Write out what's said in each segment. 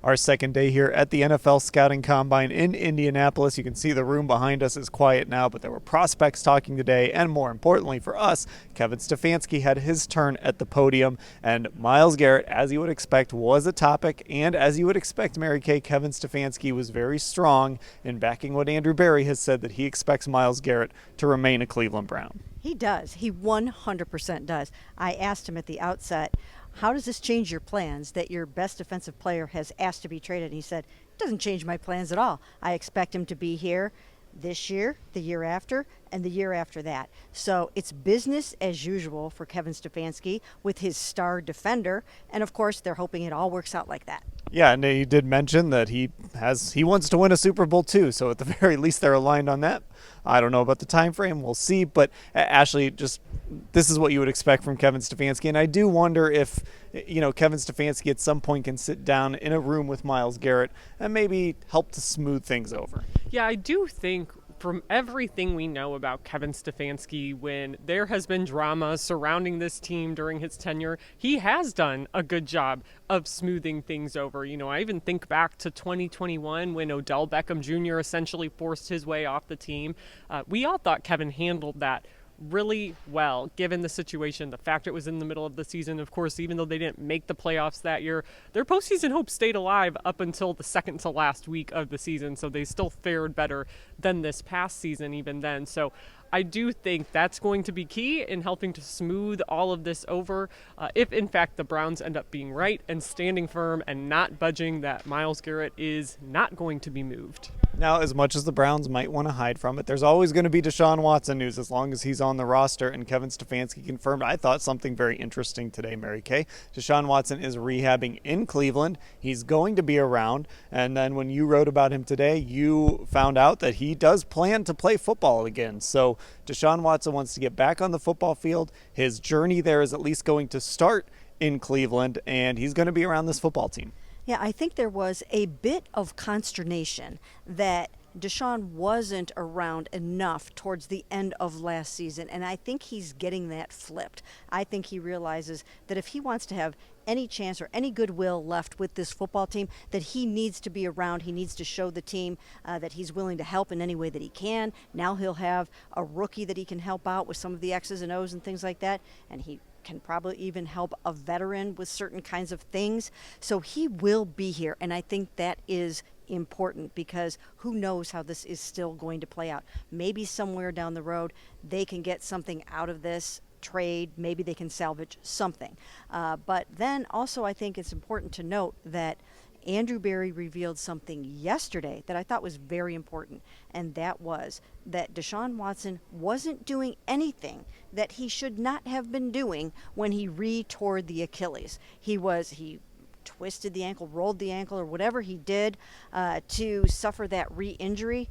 our second day here at the NFL Scouting Combine in Indianapolis. You can see the room behind us is quiet now, but there were prospects talking today, and more importantly for us, Kevin Stefanski had his turn at the podium, and Myles Garrett, as you would expect, was a topic, and as you would expect, Mary Kay, Kevin Stefanski was very strong in backing what Andrew Berea has said, that he expects Myles Garrett to remain a Cleveland Brown. He does. He 100% does. I asked him at the outset, how does this change your plans that your best defensive player has asked to be traded? And he said, it doesn't change my plans at all. I expect him to be here this year, the year after, and the year after that. So it's business as usual for Kevin Stefanski with his star defender. And of course, they're hoping it all works out like that. Yeah, and he did mention that he wants to win a Super Bowl too. So at the very least, they're aligned on that. I don't know about the time frame. We'll see. But Ashley, just this is what you would expect from Kevin Stefanski. And I do wonder if, Kevin Stefanski at some point can sit down in a room with Myles Garrett and maybe help to smooth things over. Yeah, I do think from everything we know about Kevin Stefanski, when there has been drama surrounding this team during his tenure, he has done a good job of smoothing things over. I even think back to 2021 when Odell Beckham Jr. essentially forced his way off the team. We all thought Kevin handled that really well, given the situation, the fact it was in the middle of the season. Of course, even though they didn't make the playoffs that year, their postseason hopes stayed alive up until the second to last week of the season, so they still fared better than this past season even then. So I do think that's going to be key in helping to smooth all of this over. If, in fact, the Browns end up being right and standing firm and not budging, that Myles Garrett is not going to be moved. Now, as much as the Browns might want to hide from it, there's always going to be Deshaun Watson news as long as he's on the roster, and Kevin Stefanski confirmed, I thought, something very interesting today, Mary Kay. Deshaun Watson is rehabbing in Cleveland. He's going to be around, and then when you wrote about him today, you found out that he does plan to play football again. So Deshaun Watson wants to get back on the football field. His journey there is at least going to start in Cleveland, and he's going to be around this football team. Yeah, I think there was a bit of consternation that Deshaun wasn't around enough towards the end of last season, and I think he's getting that flipped. I think he realizes that if he wants to have any chance or any goodwill left with this football team, that he needs to be around. He needs to show the team that he's willing to help in any way that he can. Now he'll have a rookie that he can help out with some of the X's and O's and things like that, and he can probably even help a veteran with certain kinds of things. So he will be here, and I think that is important because who knows how this is still going to play out. Maybe somewhere down the road they can get something out of this trade. Maybe they can salvage something. But then also I think it's important to note that Andrew Berea revealed something yesterday that I thought was very important, and that was that Deshaun Watson wasn't doing anything that he should not have been doing when he re-tore the Achilles. He twisted the ankle, rolled the ankle, or whatever he did to suffer that re-injury.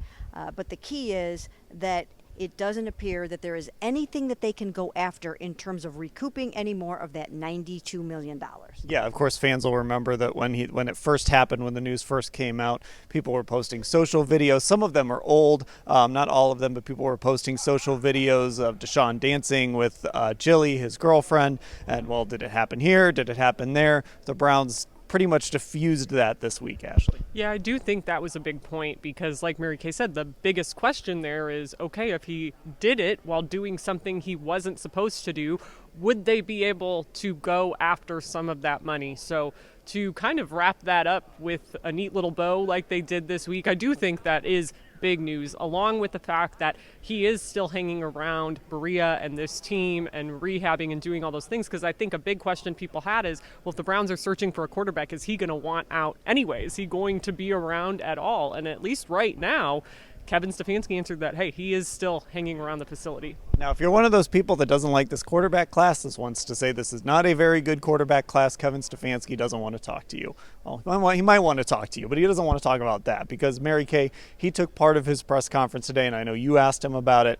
But the key is that it doesn't appear that there is anything that they can go after in terms of recouping any more of that $92 million. Yeah, of course, fans will remember that when it first happened, when the news first came out, people were posting social videos. Some of them are old, not all of them, but people were posting social videos of Deshaun dancing with Jilly, his girlfriend. And, well, did it happen here? Did it happen there? The Browns pretty much diffused that this week, Ashley. Yeah, I do think that was a big point because, like Mary Kay said, the biggest question there is, okay, if he did it while doing something he wasn't supposed to do, would they be able to go after some of that money? So to kind of wrap that up with a neat little bow like they did this week, I do think that is big news, along with the fact that he is still hanging around Berea and this team and rehabbing and doing all those things, because I think a big question people had is, well, if the Browns are searching for a quarterback, is he going to want out anyway? Is he going to be around at all? And at least right now, Kevin Stefanski answered that, hey, he is still hanging around the facility. Now, if you're one of those people that doesn't like this quarterback class, this wants to say this is not a very good quarterback class, Kevin Stefanski doesn't want to talk to you. Well, he might want to talk to you, but he doesn't want to talk about that because, Mary Kay, he took part of his press conference today, and I know you asked him about it,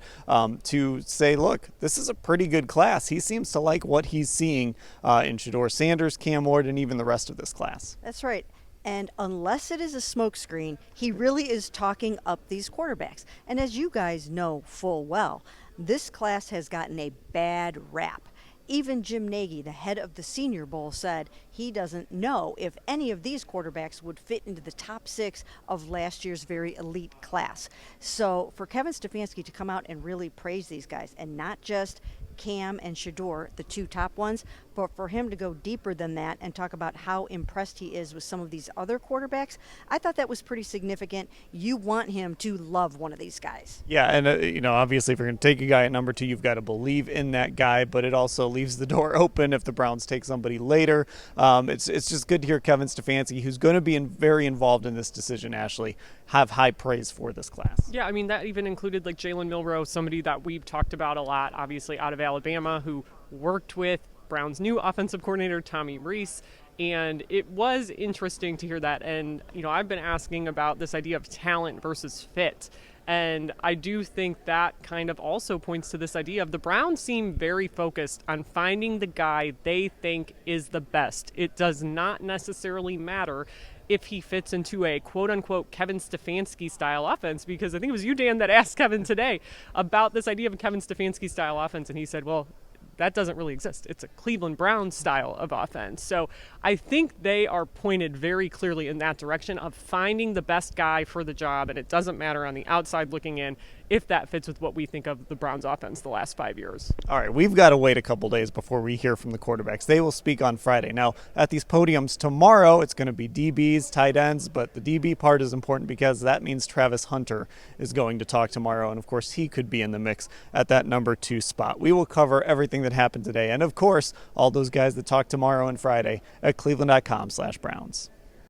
to say, look, this is a pretty good class. He seems to like what he's seeing in Shedeur Sanders, Cam Ward, and even the rest of this class. That's right. And unless it is a smokescreen, he really is talking up these quarterbacks. And as you guys know full well, this class has gotten a bad rap. Even Jim Nagy, the head of the Senior Bowl, said he doesn't know if any of these quarterbacks would fit into the top 6 of last year's very elite class. So for Kevin Stefanski to come out and really praise these guys, and not just Cam and Shador, the 2 top ones, but for him to go deeper than that and talk about how impressed he is with some of these other quarterbacks, I thought that was pretty significant. You want him to love one of these guys. Yeah, and obviously if you're going to take a guy at number 2, you've got to believe in that guy, but it also leaves the door open if the Browns take somebody later. It's just good to hear Kevin Stefanski, who's going to be very involved in this decision, Ashley, have high praise for this class. Yeah, I mean, that even included like Jalen Milroe, somebody that we've talked about a lot, obviously out of Alabama, who worked with Brown's new offensive coordinator, Tommy Rees. And it was interesting to hear that. And, I've been asking about this idea of talent versus fit. And I do think that kind of also points to this idea of the Browns seem very focused on finding the guy they think is the best. It does not necessarily matter if he fits into a quote-unquote Kevin Stefanski style offense, because I think it was you, Dan, that asked Kevin today about this idea of a Kevin Stefanski style offense, and he said, well, that doesn't really exist. It's a Cleveland Browns style of offense. So I think they are pointed very clearly in that direction of finding the best guy for the job, and it doesn't matter on the outside looking in if that fits with what we think of the Browns offense the last 5 years. All right, we've got to wait a couple days before we hear from the quarterbacks. They will speak on Friday. Now, at these podiums tomorrow, it's going to be DBs, tight ends, but the DB part is important because that means Travis Hunter is going to talk tomorrow, and of course, he could be in the mix at that number 2 spot. We will cover everything that happened today, and of course, all those guys that talk tomorrow and Friday at cleveland.com/Browns.